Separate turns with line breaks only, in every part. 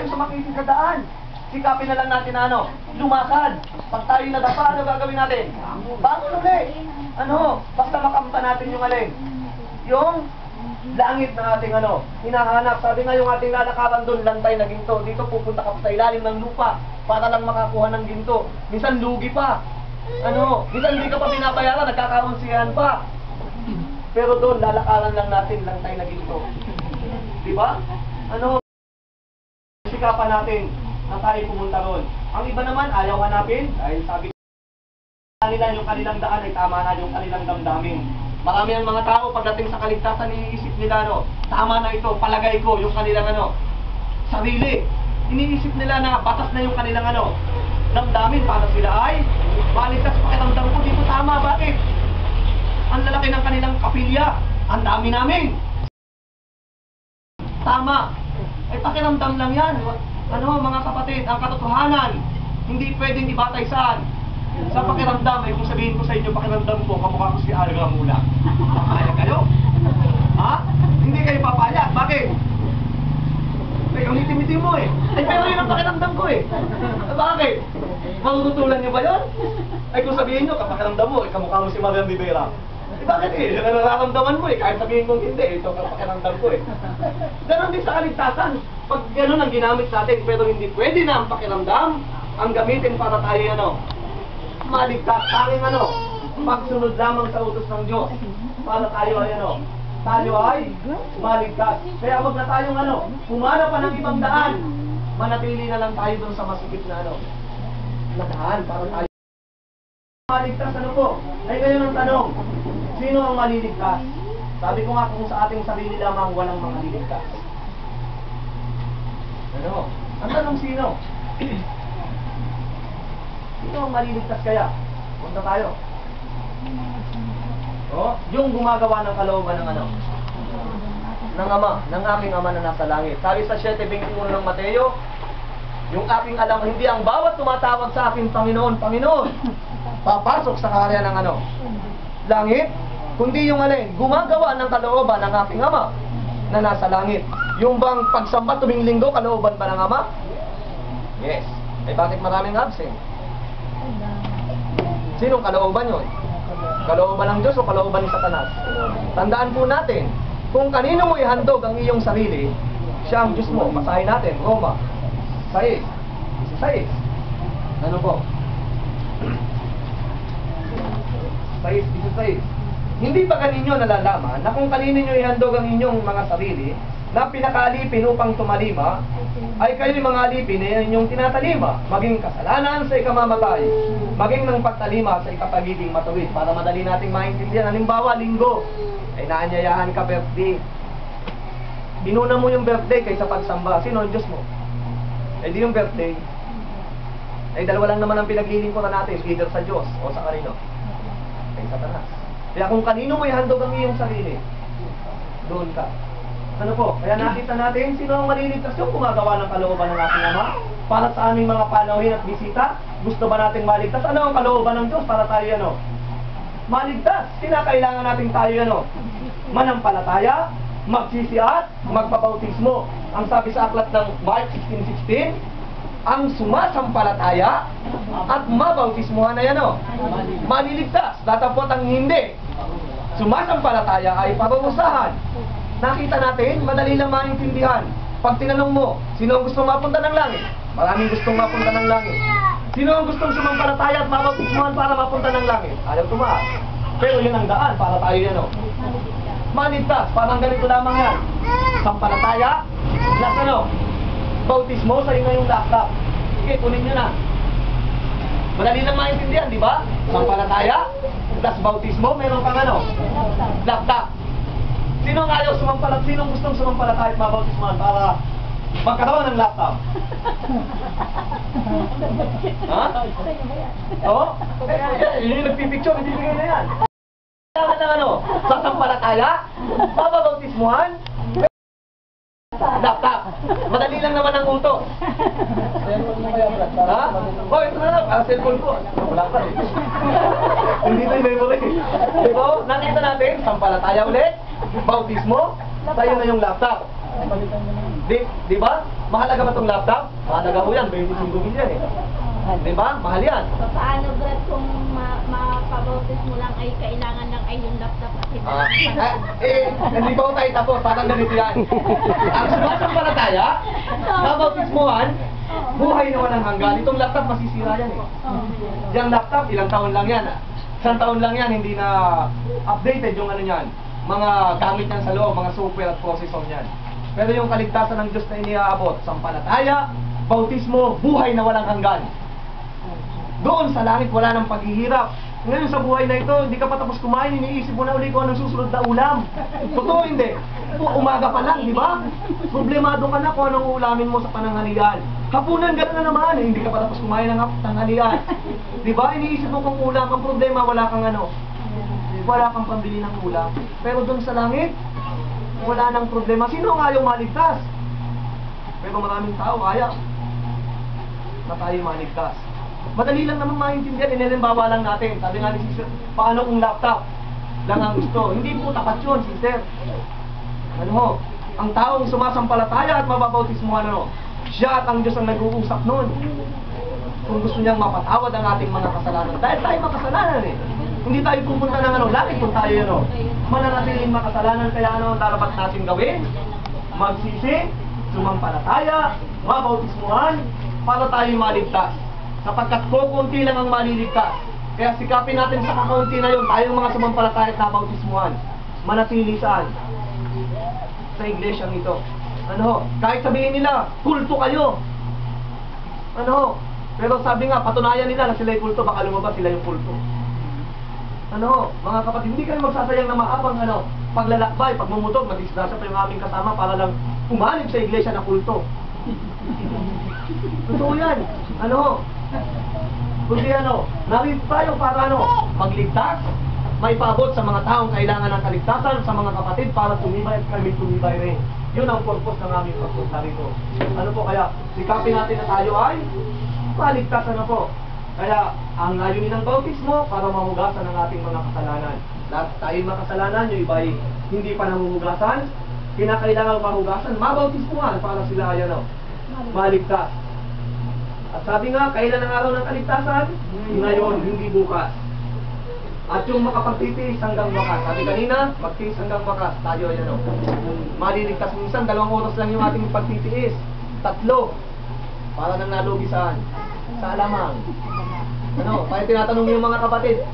sumakiti sa daan. Sikapin na lang natin na ano, lumakad. Pag tayo nadapa, ano gagawin natin? Bangon ulit. Ano, basta makamta natin yung alin. Yung langit na ating ano, hinahanap. Sabi nga yung ating lalakaran doon, lantay na ginto. Dito pupunta ka sa ilalim ng lupa para lang makakuha ng ginto. Minsan lugi pa. Ano, minsan hindi ka pa binabayaran, nagkakaunsihan pa. Pero doon, lalakaran lang natin, lantay na ginto. Diba? Ano, sikapan natin na tayo pumunta ron. Ang iba naman, ayaw hanapin dahil sabi nila yung kanilang daan ay tama na yung kanilang damdamin. Marami ang mga tao pagdating sa kaligtasan, iniisip nila, no, tama na ito, palagay ko yung kanilang ano, sarili. Iniisip nila na batas na yung kanilang ano, damdamin para sila ay maligtas. Pakiramdam ko dito tama. Bakit? Ang lalaki ng kanilang kapilya, ang dami namin. Tama. Ay pakiramdam lang yan. Ano mga kapatid, ang katotohanan, hindi pwedeng ibatay saan? Sa pakiramdam. Ay kung sabihin ko sa inyo, pakiramdam ko, kamukha ko si Alga Mula. Papayag kayo? Ha? Hindi kayo papayag. Bakit? Ay, ang itim-itim mo eh. Ay, pero yun ang pakiramdam ko eh. Bakit? Magututulan niyo ba yun? Ay kung sabihin nyo, kapakiramdam mo, kamukha mo si Marian Rivera. Eh bakit eh? Yan ang nararamdaman mo eh. Kahit sabihin kong hindi, ito ang pakiramdam ko eh. Ganon din sa kaligtasan. Pag ganon ang ginamit natin, pero hindi pwede na ang pakiramdam, ang gamitin para tayo ano, maligtas. Tanging ano, pagsunod lamang sa utos ng Diyos. Para tayo ay ano, tayo ay maligtas. Kaya wag na tayong ano, humana pa ng ibang daan. Manatili na lang tayo doon sa masikip na ano, na daan para tayo maligtas. Ano po? Ay ngayon ang tanong, sino ang maliligtas? Sabi ko nga kung sa ating sarili lamang walang mga liligtas. Ano? Ang tanong sino? Sino ang maliligtas kaya? Punta tayo. Oh, yung gumagawa ng kalooban ng ano? Ng Ama, ng aking Ama na nasa langit. Sabi sa 7:21 ng Mateo, yung aking alam, hindi ang bawat tumatawag sa akin, Panginoon, Panginoon, papasok sa karya ng ano? Langit, kundi yung alin, gumagawa ng kalooban ng aking Ama na nasa langit. Yung bang pagsamba tuwing linggo, kalooban ba ng Ama? Yes. Eh bakit maraming absent? Sinong kalooban yun? Kalooban ng Diyos o kalooban ni Satanas? Tandaan po natin, kung kanino mo ihandog ang iyong sarili, siya ang Diyos mo. Basahin natin, Roma 6:16. Ano po? 6:16. Hindi ba kaninyo nalalaman na kung kanino nyo ihandog ang inyong mga sarili na pinakalipin upang tumalima, ay kayo'y mga alipin na inyong tinatalima, maging kasalanan sa ikamamatay, maging ng pagtalima sa ikapagiging matuwid. Para madali nating maintindihan, halimbawa, linggo, ay naanyayahan ka birthday. Inuna mo yung birthday kaysa pagsamba. Sino ang Diyos mo? Eh di yung birthday. Ay dalawa lang naman ang pinaglilingkuran natin, either sa Diyos o sa kanino? Kay Satanas. Kaya kung kanino mo ihandog ang iyong sarili, doon ka. Ano po? Kaya nakita natin sino ang maliligtas yung gumagawa ng kalooban ng ating Ama para sa aming mga panauhin at bisita. Gusto ba nating maligtas? Ano ang kalooban ng Diyos para tayo ano? Maligtas. Kinakailangan natin tayo ano? Manampalataya, magsisi at magpabautismo. Ang sabi sa aklat ng Mark 16:16, ang sumasampalataya at mabautismuhan ay ano? Maliligtas. Datapot ang hindi sumasampalataya ay parurusahan. Nakita natin, madali lang maintindihan. Pag tinanong mo, sino ang gustong mapunta ng langit? Maraming gustong mapunta ng langit. Sino ang gustong sumampalataya at mabautismuhan para mapunta ng langit? Ayaw tumaas. Pero yun ang daan para tayo yan o. Maligtas, parang ganito lamang yan. Sampalataya, plus ano? Bautismo, sa inyo yung laptop. Sige, kunin nyo na. Madali lang maintindihan, di ba? Sampalataya, plus bautismo, meron kang ano? Laptop. Sino ang ayaw sumampalat? Sino ang gustong sumampalataya at mabautismuhan para magkaroon ng laptop? Ha? Oo? Yun yung nagpipicture, ibibigay na yan. Kailangan ng ano? Sasampalataya? Mabautismuhan? Laptop. Madali lang naman ang utos. Ha? Oh, ito na lang. Cellphone ko. Wala pa eh. Hindi na yung memory. Diba? Nakita natin, sampalataya ulit. Bautismo, tayo na yung laptop. Di ba? Mahalaga ba itong laptop? Mahalaga po yan, 25 milyan eh. Di ba? Mahal yan.
Paano, Brad, kung mapabautis mo lang ay kailangan lang ay yung laptop at
Hindi pa ko tayo tapos, parang ganito yan. Ang sumasampalataya, nabautismuhan, buhay na walang hanggan. Itong laptop masisira yan eh. Yung laptop, ilang taon lang yan. Isang taon lang yan, hindi na updated yung ano yan. Mga gamit niyan sa loob, mga software at processor niyan. Pero yung kaligtasan ng Diyos na iniaabot, sampalataya, bautismo, buhay na walang hanggan. Doon sa langit wala nang paghihirap. Ngayon sa buhay na ito, hindi ka pa tapos kumain, iniisip mo na uli kung anong susunod na ulam. Totoo hindi. Umaga pa lang, di ba? Problemado ka na kung anong ulamin mo sa pananghalian. Hapunan gano'n na naman, hindi ka pa tapos kumain ng tanghalian. Di ba? Iniisip mo kung ulam, ang problema wala kang ano. Wala kang pambili ng ulam. Pero doon sa langit, wala nang problema. Sino ang ayaw maligtas? Pero maraming tao kaya na tayo maligtas. Madali lang naman maintindihan, inilimbawa lang natin. Sabi nga ni sister, paano kung laptop lang ang gusto? Hindi po tapat yun, sister. Ano ho? Ang taong sumasampalataya at mababautismuhan, ano? Siya at ang Diyos ang nag-uusap nun. Kung gusto niyang mapatawad ang ating mga kasalanan. Dahil tayo makasalanan eh. Hindi tayo pupunta ng ano, langit kung tayo ano. Mananatiling makasalanan, kaya ano ang dapat natin gawin? Magsisi, sumampalataya, mabautismuhan, para tayo maligtas. Sapagkat kukunti lang ang maliligtas. Kaya sikapin natin sa kakaunti na yun, tayong mga sumampalataya at nabautismuhan. Manatili saan? Sa iglesyang ito. Ano ho? Kahit sabihin nila, kulto kayo. Ano ho? Pero sabi nga, patunayan nila na sila yung kulto, baka lumabas sila yung kulto. Ano ho? Mga kapatid, hindi kayo magsasayang na maabang ano, paglalakbay, pagmumutog, madisgrasya pa yung aming kasama para lang umanib sa iglesia na kulto. Totoo yan. Ano ho? Kundi ano, narito tayo para ano, magligtas, may paabot sa mga taong kailangan ng kaligtasan, sa mga kapatid para tumibay at kami tumibay rin. Yun ang purpose ng aming pagpunta rito. Ano po kaya, sikapin natin na tayo ay maligtasan na po. Kaya, ang layunin ng bautismo para mahugasan ang ating mga kasalanan. Lahat tayo makasalanan, yung iba ay hindi pa nahuhugasan, kinakailangan mahugasan, mabautismuhan para sila ay ano, maligtas. At sabi nga, kailan ang araw ng kaligtasan? Ngayon, hindi bukas. At yung makapagtitiis hanggang wakas. Sabi kanina, magtiis hanggang wakas. Tayo ay ano, maliligtas minsan, 2 oras lang yung ating pagtitiis. 3. Para nang nalugi saan? Sa alamang. Ano, kaya tinatanong yung mga kapatid,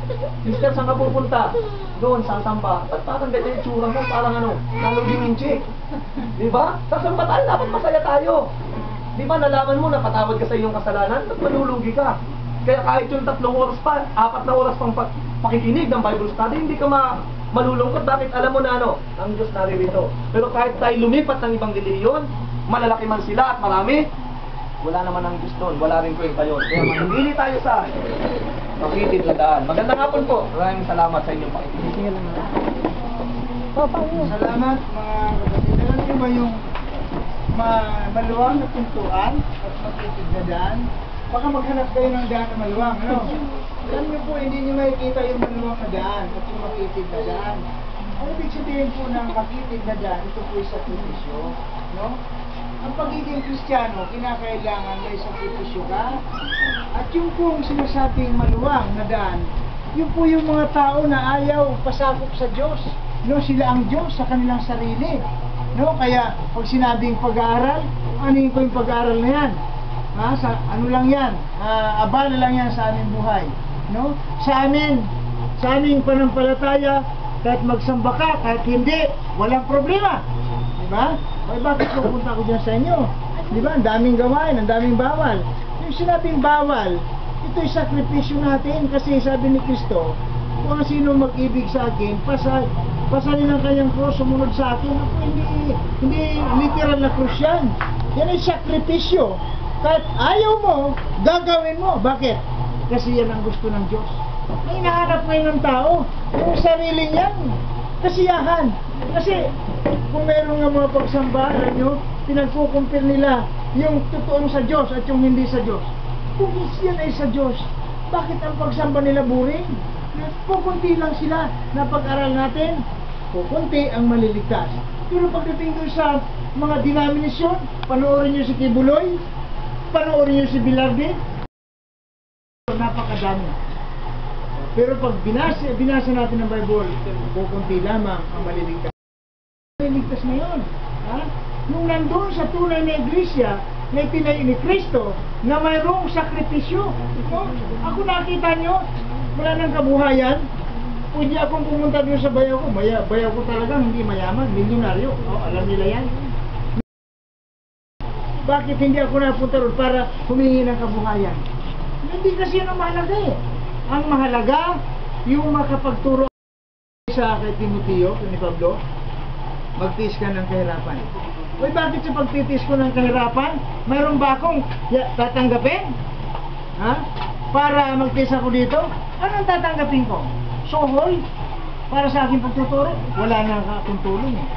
Sister, saan ka pupunta? Doon, sa Samba. Ba't parang ganyan yung tsura mo? Parang ano, nalugi minchik. Diba? Sa Samba tayo, dapat masaya tayo. Di ba nalaman mo na patawad ka sa iyong kasalanan, at malulugi ka. Kaya kahit yung 3 oras pa, 4 na oras pang pakikinig ng Bible study, hindi ka malulungkot. Bakit? Alam mo na ano, ang Diyos naririto. Pero kahit tayo lumipat ng ibang relihiyon, malalaki man sila at marami, wala naman ang Diyos doon, wala rin kwenta yun. Kaya manili tayo sa pakitid na daan. Magandang hapon po. Maraming salamat sa inyong pakikinig.
Salamat mga kapatid. Alam niyo ba yung maluwang na pintuan at makitid na daan? Baka maghanap kayo ng daan na maluwang, ano? Alam niyo po, hindi niyo makikita yung maluwang na daan at yung makitid na daan. Ang ibig sabihin po ng makitid na daan, ito po yung sakripisyo, no? Ang pagiging Kristiyano, kinakailangan may sakripisyo ka. At yung pong sinasabing maluwang na daan, yun po yung mga tao na ayaw pasakop sa Diyos. No, sila ang Diyos sa kanilang sarili. No, kaya pag sinabing pag-aaral, ano yung pag-aaral na yan? Ha? Sa, ano lang yan? Abala lang yan sa aming buhay. No? Sa aming panampalataya, kahit magsamba ka, kahit hindi, walang problema. Diba? Ay, bakit pupunta ko dyan sa inyo? Diba? Ang daming gawain, ang daming bawal. Yung sinabing bawal, ito'y sakripisyo natin kasi sabi ni Kristo, kung sino mag-ibig sa akin, pasalin ang kanyang cross, sumunod sa akin. Ako, hindi literal na cross yan. Yan ay sakripisyo. Kahit ayaw mo, gagawin mo. Bakit? Kasi yan ang gusto ng Diyos. Ang hinahanap ngayon ng tao, yung sarili niyan, kasiyahan. Kasi kung meron nga mga pagsambahan nyo, pinagkukumpir nila yung totoong sa Diyos at yung hindi sa Diyos. Kung yan ay sa Diyos, bakit ang pagsamba nila boring? Kukunti lang sila na pag-aral natin, kukunti ang maliligtas. Pero pagdating doon sa mga denominasyon, panoorin nyo si Kibuloy, panoorin nyo si Bilarde, napakadami. Pero pag binasa natin ang Bible, kukunti lamang ang maliligtas. Maliligtas na yun. Ha? Nung nandun sa tunay na iglesia, na itinayo ni Kristo, na mayroong sakripisyo. No? Ako nakita nyo, wala nang kabuhayan, pwede akong pumunta doon sa bayaw ko. Bayaw ko talagang hindi mayaman, milyonaryo. Oh, alam nila yan. Bakit hindi ako napunta doon para humingi ng kabuhayan? Hindi kasi yun ang mahalaga eh. Ang mahalaga, yung makapagturo sa kay Timoteo, ni Pablo, magtiis ka ng kahirapan. Uy, bakit sa pagtitiis ko ng kahirapan, mayroon ba akong tatanggapin? Ha? Para magtiis ako dito? Anong tatanggapin ko? Sohol? Para sa aking pagtuturo? Wala na akong tulong eh.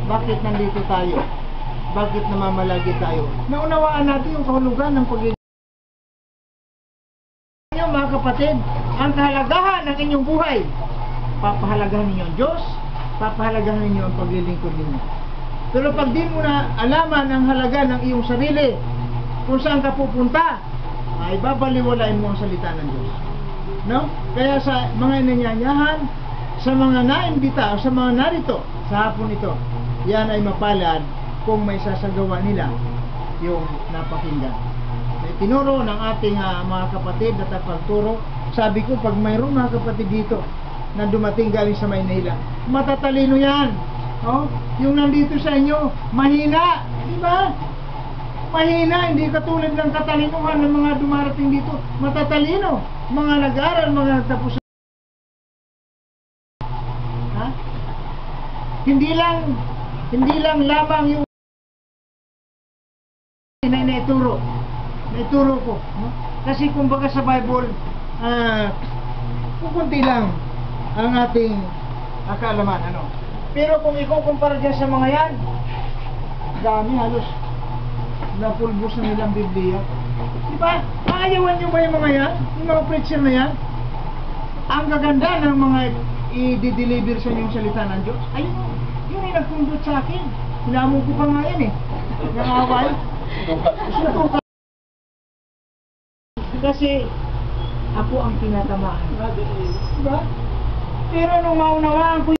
Bakit nandito tayo? Bakit namamalagi tayo? Naunawaan natin yung kahulugan ng pagiging mga kapatid, ang kahalagahan ng inyong buhay. Papahalagahan ninyo ang Diyos, papahalagahan ninyo ang paglilingkod ninyo. Pero pag di mo na alaman ang halaga ng iyong sarili, kung saan ka pupunta, ay babaliwalain mo ang salita ng Diyos. No? Kaya sa mga nanyanyahan, sa mga naimbita, o sa mga narito, sa hapon ito, yan ay mapalad kung may sasagawa nila yung napakinggan. Tinuro ng ating mga kapatid at pagturo, sabi ko, pag mayroong mga kapatid dito na dumating galing sa Maynila, matatalino yan. Oh, yung nandito sa inyo, mahina, di ba? Mahina, hindi katulad ng katalinuhan ng mga dumarating dito. Matatalino, mga nag-aral, mga nagtapos. Ha? Hindi lang lamang yung naituro ko, no? Kasi kumbaga sa Bible, kukunti lang ang ating kaalaman, ano? Pero kung ikukumpara dyan sa mga yan, dami, halos napulbos na nilang Biblia. Diba? Maayawan nyo ba yung mga yan? Yung mga preacher na yan? Ang gaganda ng mga i-deliver sa inyong salita ng Diyos. Ayun, yun ay nagpundot sa akin. Hinamon ko pa nga yan eh. Nangaway. Sutukan. Kasi ako ang tinatamaan. Diba? Pero nung maunawaan ko